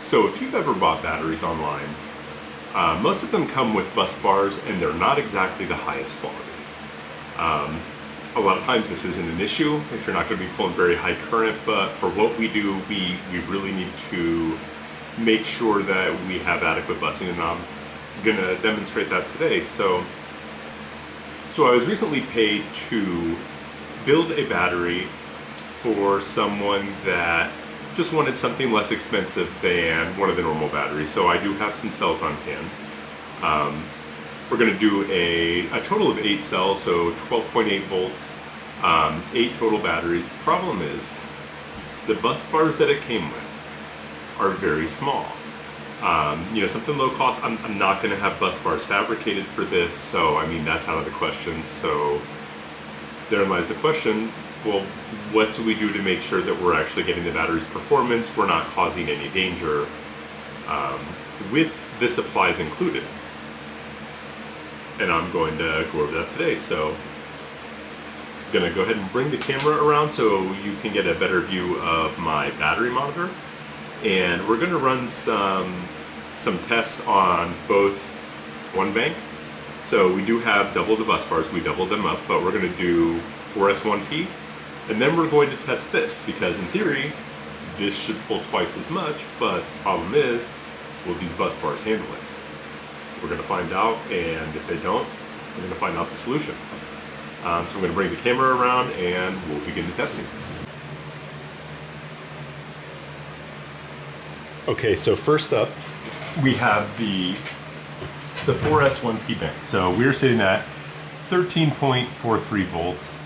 So if you've ever bought batteries online, most of them come with bus bars and they're not exactly the highest quality. A lot of times this isn't an issue if you're not going to be pulling very high current, but for what we do, we really need to make sure that we have adequate busing, and I'm going to demonstrate that today. So I was recently paid to build a battery for someone that just wanted something less expensive than one of the normal batteries. So I do have some cells on hand. We're going to do a total of 8 cells, so 12.8 volts, 8 total batteries. The problem is the bus bars that it came with are very small. Something low cost, I'm not going to have bus bars fabricated for this, so I mean that's out of the question. So therein lies the question, well, what do we do to make sure that we're actually getting the battery's performance, we're not causing any danger with the supplies included? And I'm going to go over that today. So I'm going to go ahead and bring the camera around so you can get a better view of my battery monitor. And we're going to run some tests on both one bank. So we do have double the bus bars, we doubled them up, but we're going to do 4S1P. And then we're going to test this, because in theory, this should pull twice as much, but the problem is, will these bus bars handle it? We're going to find out, and if they don't, we're going to find out the solution. So I'm going to bring the camera around and we'll begin the testing. Okay, so first up, we have the 4S1P bank. So we're sitting at 13.43 volts.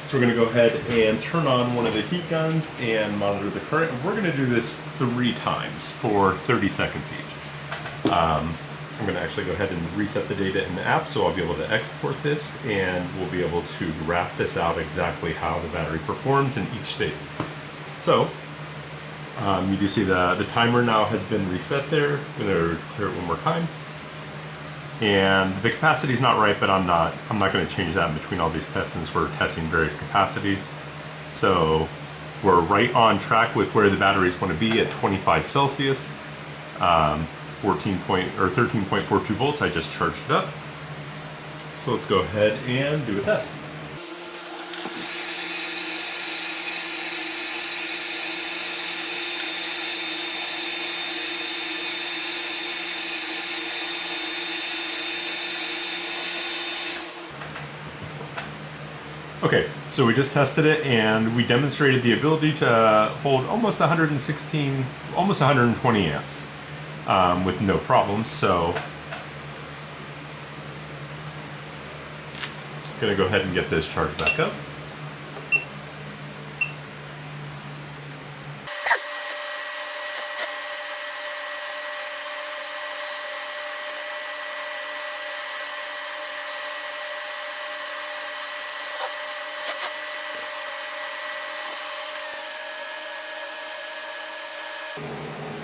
So we're going to go ahead and turn on one of the heat guns and monitor the current. And we're going to do this 3 times for 30 seconds each. I'm going to actually go ahead and reset the data in the app, so I'll be able to export this and we'll be able to graph this out exactly how the battery performs in each state. So you do see the timer now has been reset there. I'm going to clear it one more time. And the capacity is not right, but I'm not going to change that in between all these tests since we're testing various capacities. So we're right on track with where the batteries want to be at 25 Celsius. 13.42 volts, I just charged it up. So let's go ahead and do a test. Okay, so we just tested it and we demonstrated the ability to hold almost 116, almost 120 amps. With no problems. So I'm going to go ahead and get this charged back up.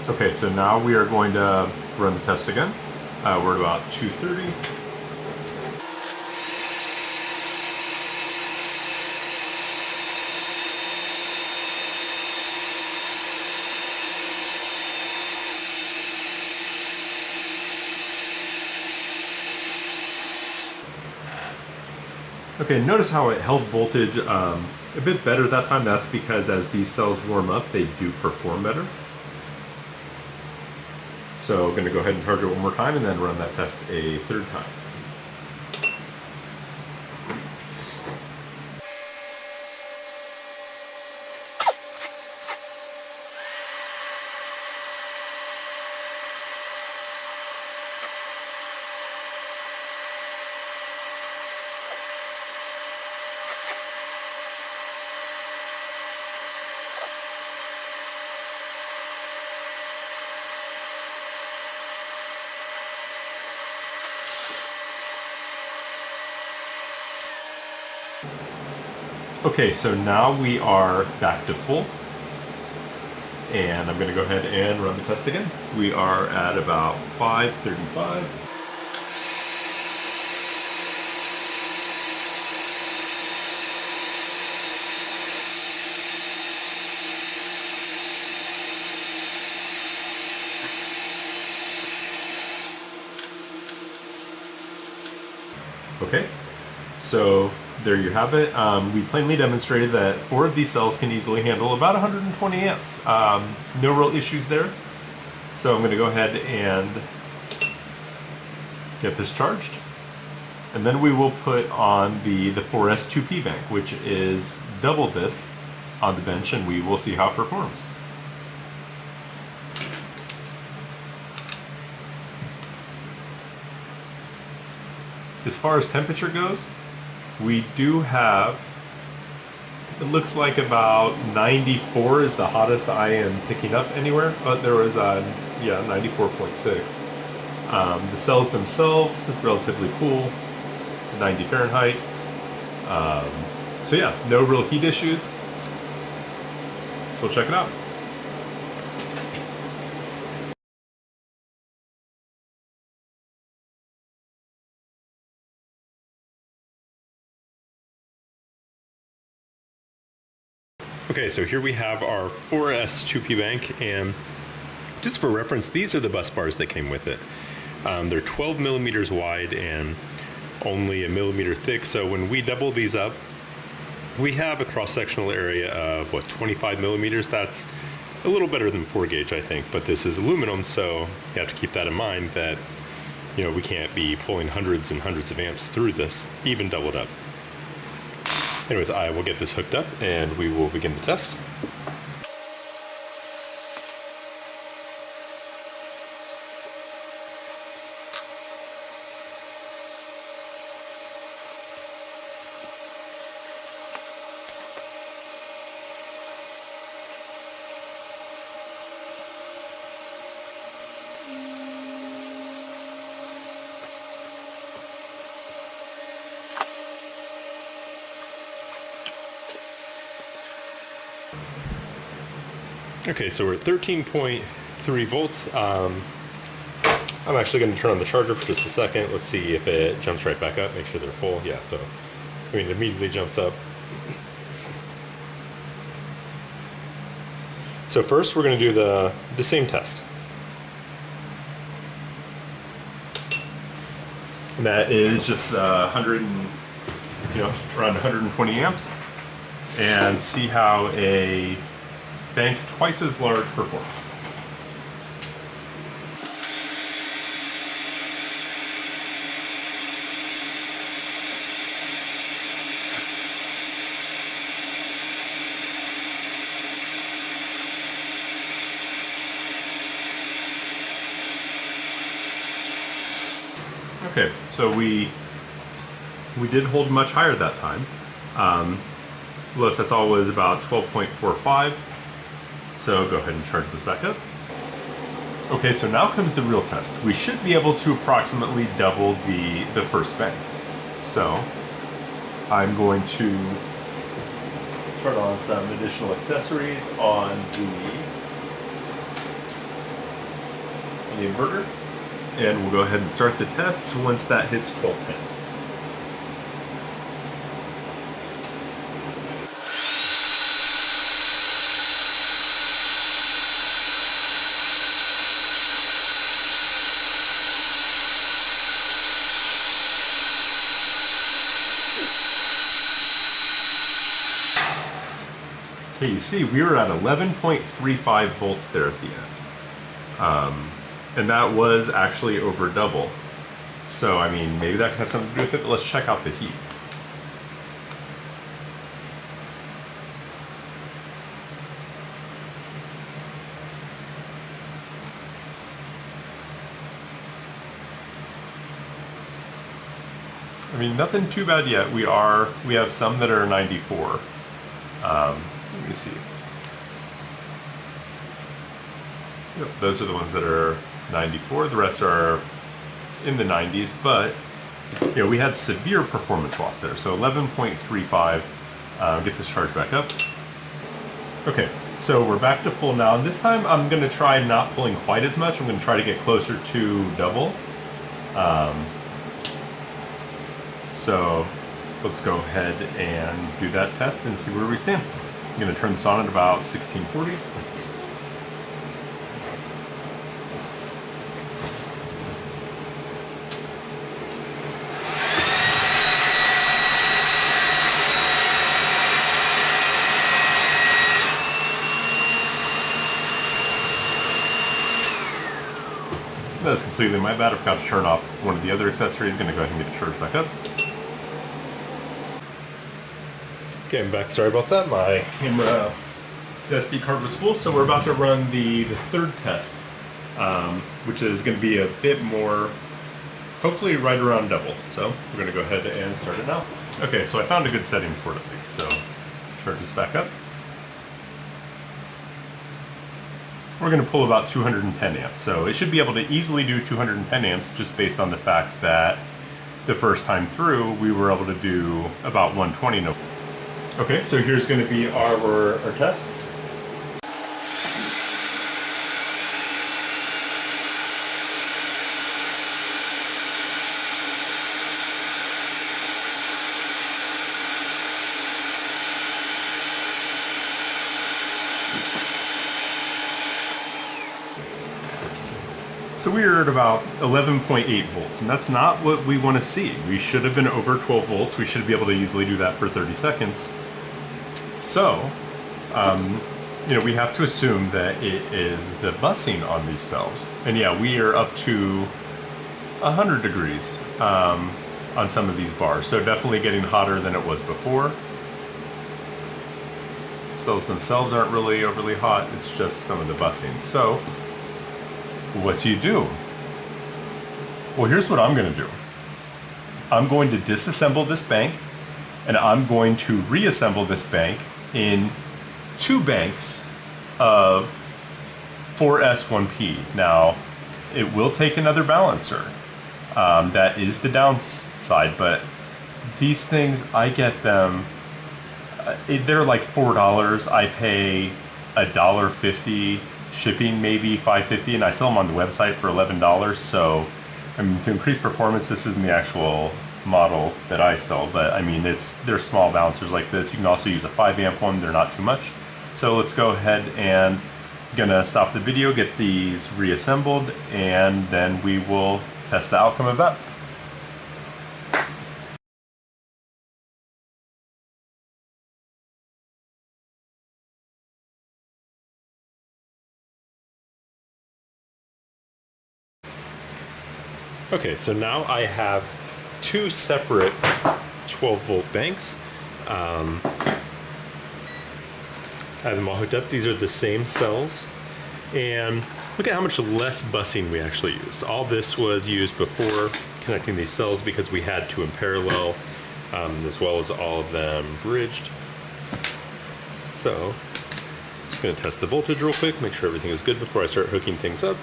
Okay, so now we are going to run the test again. We're at about 230. Okay, notice how it held voltage a bit better that time. That's because as these cells warm up, they do perform better. So I'm going to go ahead and charge it one more time and then run that test a 3rd time. Okay, so now we are back to full, and I'm going to go ahead and run the test again. We are at about 535. Okay, so there you have it. We plainly demonstrated that 4 of these cells can easily handle about 120 amps. No real issues there. So I'm going to go ahead and get this charged. And then we will put on the 4S2P bank, which is double this on the bench, and we will see how it performs. As far as temperature goes, we do have, it looks like about 94 is the hottest I am picking up anywhere, but there was yeah, 94.6. The cells themselves, relatively cool, 90 Fahrenheit. So yeah, no real heat issues. So we'll check it out. Okay, so here we have our 4S2P bank, and just for reference, these are the bus bars that came with it. They're 12 millimeters wide and only a millimeter thick, so when we double these up, we have a cross-sectional area of, what, 25 millimeters? That's a little better than 4 gauge, I think, but this is aluminum, so you have to keep that in mind that, you know, we can't be pulling hundreds and hundreds of amps through this, even doubled up. Anyways, I will get this hooked up and we will begin the test. Okay, so we're at 13.3 volts. I'm actually going to turn on the charger for just a second. Let's see if it jumps right back up. Make sure they're full. Yeah, so I mean, it immediately jumps up. So first, we're going to do the same test. And that is just 100 and, you know, around 120 amps, and see how a bank twice as large performs. Okay, so we did hold much higher that time. Lowest I saw was about 12.45. So go ahead and charge this back up. Okay, so now comes the real test. We should be able to approximately double the first bank. So I'm going to turn on some additional accessories on the inverter, and we'll go ahead and start the test once that hits 1210. Okay, you see we were at 11.35 volts there at the end. And that was actually over double. So, I mean, maybe that can have something to do with it, but let's check out the heat. I mean, nothing too bad yet. We have some that are 94. Let me see. Yep, those are the ones that are 94. The rest are in the 90s, but you know, we had severe performance loss there. So 11.35. Get this charge back up. Okay, so we're back to full now, and this time I'm going to try not pulling quite as much. I'm going to try to get closer to double. So let's go ahead and do that test and see where we stand. I'm going to turn this on at about 1640. That's completely my bad. I forgot to turn off one of the other accessories. Gonna go ahead and get it charged back up. Okay, I'm back. Sorry about that. My camera SD card was full, so we're about to run the third test, which is going to be a bit more, hopefully right around double. So we're going to go ahead and start it now. Okay, so I found a good setting for it at least. So charge this back up. We're going to pull about 210 amps. So it should be able to easily do 210 amps just based on the fact that the first time through we were able to do about 120. Okay, so here's going to be our test. So we are at about 11.8 volts, and that's not what we want to see. We should have been over 12 volts. We should be able to easily do that for 30 seconds. So, we have to assume that it is the busing on these cells. And yeah, we are up to 100 degrees on some of these bars. So definitely getting hotter than it was before. Cells themselves aren't really overly hot. It's just some of the busing. So, what do you do? Well, here's what I'm going to do. I'm going to disassemble this bank, and I'm going to reassemble this bank in 2 banks of 4S1P. Now, it will take another balancer. That is the downside, but these things, I get them, they're like $4. I pay $1.50. Shipping maybe $5.50, and I sell them on the website for $11. So, I mean, to increase performance, this isn't the actual model that I sell, but I mean, they're small balancers like this. You can also use a 5 amp one; they're not too much. So let's go ahead and gonna stop the video, get these reassembled, and then we will test the outcome of that. Okay, so now I have 2 separate 12 volt banks. I have them all hooked up. These are the same cells. And look at how much less busing we actually used. All this was used before connecting these cells because we had 2 in parallel, as well as all of them bridged. So, just gonna test the voltage real quick, make sure everything is good before I start hooking things up.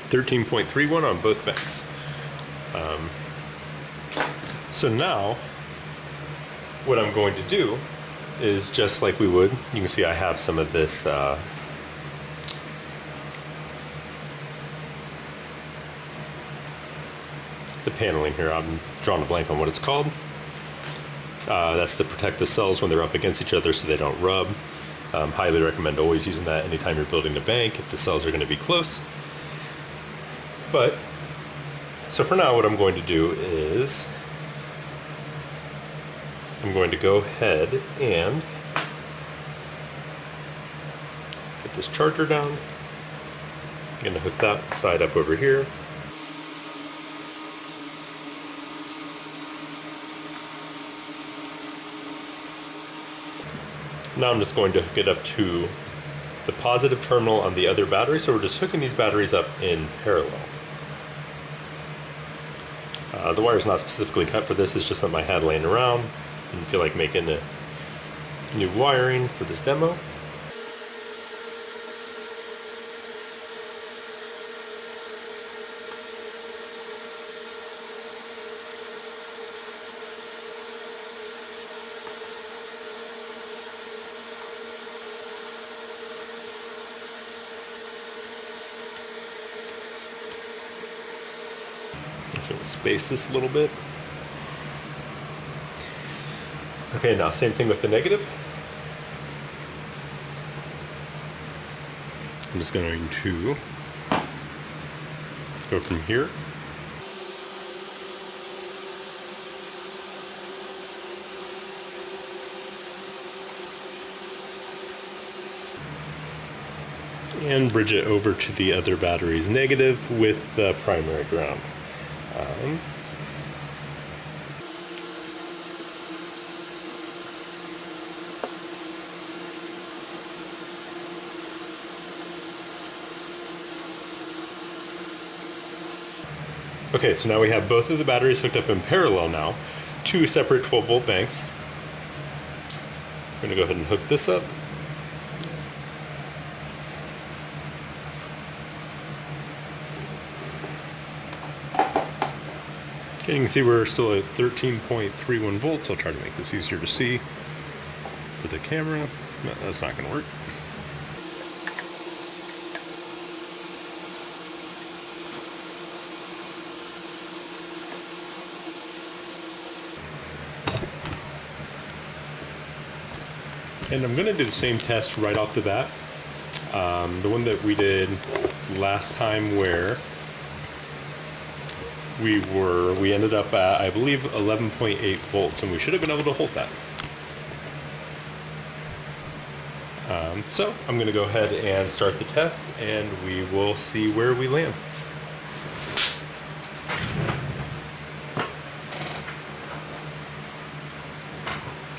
$13.31 on both banks. So now, what I'm going to do is just like we would, you can see I have some of this the paneling here. I'm drawing a blank on what it's called. That's to protect the cells when they're up against each other so they don't rub. Highly recommend always using that anytime you're building a bank if the cells are going to be close. But, so for now what I'm going to do is, I'm going to go ahead and get this charger down. I'm going to hook that side up over here. Now I'm just going to hook it up to the positive terminal on the other battery, so we're just hooking these batteries up in parallel. The wire's not specifically cut for this, it's just something I had laying around. Didn't feel like making a new wiring for this demo. Okay, we'll space this a little bit. Okay, now same thing with the negative. I'm just going to go from here. and bridge it over to the other battery's negative with the primary ground. Okay, so now we have both of the batteries hooked up in parallel now, two separate 12-volt banks. I'm going to go ahead and hook this up. Okay, you can see we're still at 13.31 volts. I'll try to make this easier to see with the camera. No, that's not going to work. And I'm going to do the same test right off the bat. The one that we did last time where we ended up at, I believe, 11.8 volts, and we should have been able to hold that. So I'm going to go ahead and start the test, and we will see where we land.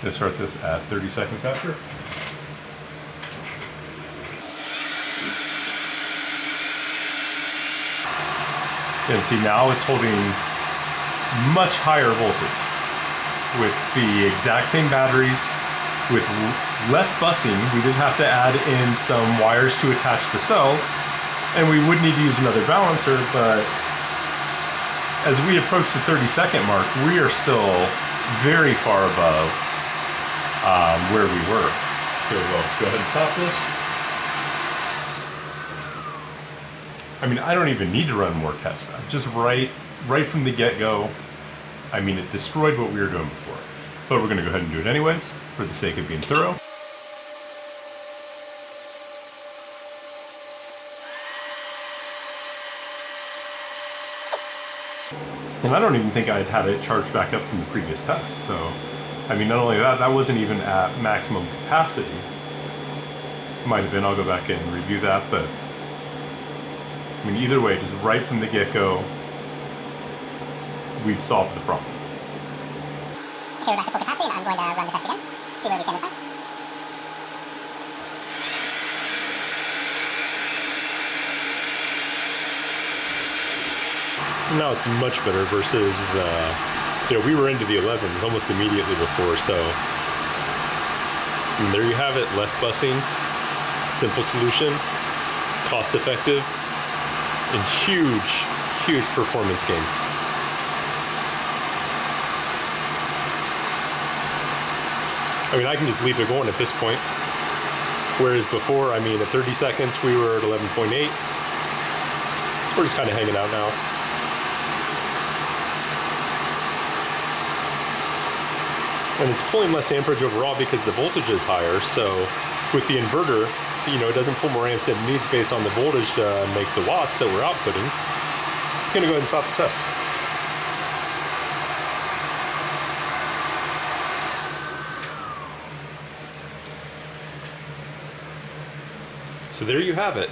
Gonna start this at 30 seconds after. And see, now it's holding much higher voltage with the exact same batteries, with less busing. We did have to add in some wires to attach the cells, and we would need to use another balancer, but as we approach the 30-second mark, we are still very far above where we were. Okay, well, go ahead and stop this. I mean, I don't even need to run more tests. Just right from the get-go, I mean, it destroyed what we were doing before. But we're going to go ahead and do it anyways, for the sake of being thorough. And I don't even think I'd had it charged back up from the previous test, so I mean, not only that wasn't even at maximum capacity. Might have been, I'll go back and review that, but I mean, either way, just right from the get-go, we've solved the problem. Okay, we're back to full capacity, and I'm going to run the test again, see where we stand this time. Now it's much better versus the, we were into the 11s almost immediately before, so and there you have it, less busing, simple solution, cost effective, and huge performance gains. I mean, I can just leave it going at this point, whereas before, I mean, at 30 seconds, we were at 11.8. We're just kind of hanging out now. And it's pulling less amperage overall because the voltage is higher, so with the inverter, it doesn't pull more amps than it needs based on the voltage to make the watts that we're outputting. I'm going to go ahead and stop the test. So there you have it.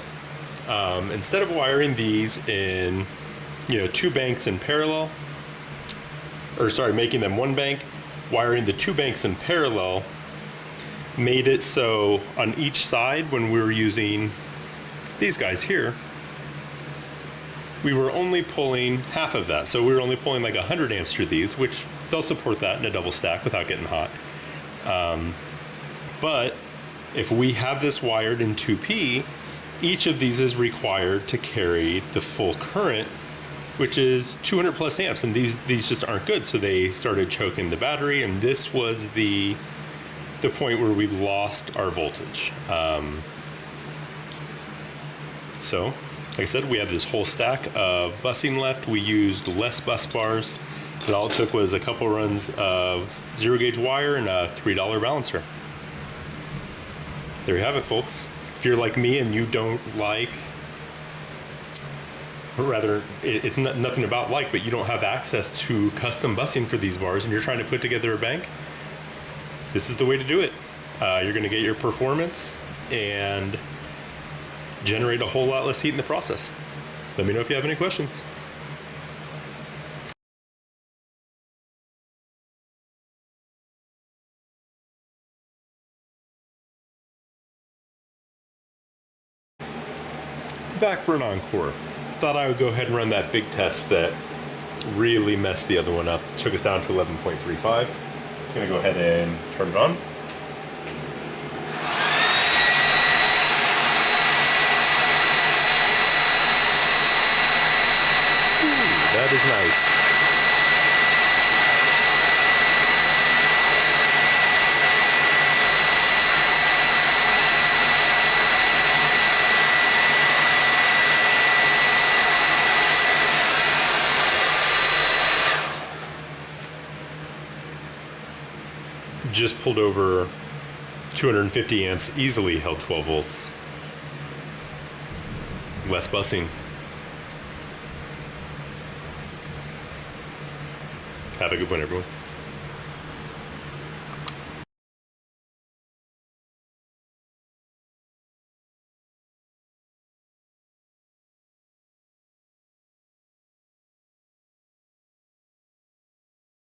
Instead of wiring these in, two banks in parallel, or sorry, making them one bank, wiring the two banks in parallel made it so on each side, when we were using these guys here, we were only pulling half of that. So we were only pulling like 100 amps through these, which they'll support that in a double stack without getting hot. But if we have this wired in 2P, each of these is required to carry the full current, which is 200 plus amps, and these just aren't good, so they started choking the battery, and this was the point where we lost our voltage. So, like I said, we have this whole stack of busing left. We used less bus bars, and all it took was a couple runs of zero gauge wire and a $3 balancer. There you have it, folks. If you're like me and you don't like, or rather, it's nothing about like, but you don't have access to custom busing for these bars and you're trying to put together a bank, this is the way to do it. You're going to get your performance and generate a whole lot less heat in the process. Let me know if you have any questions. Back for an encore. Thought I would go ahead and run that big test that really messed the other one up. Took us down to 11.35. Gonna go ahead and turn it on. Ooh, that is nice. Just pulled over 250 amps, easily held 12 volts. Less busing. Have a good one, everyone.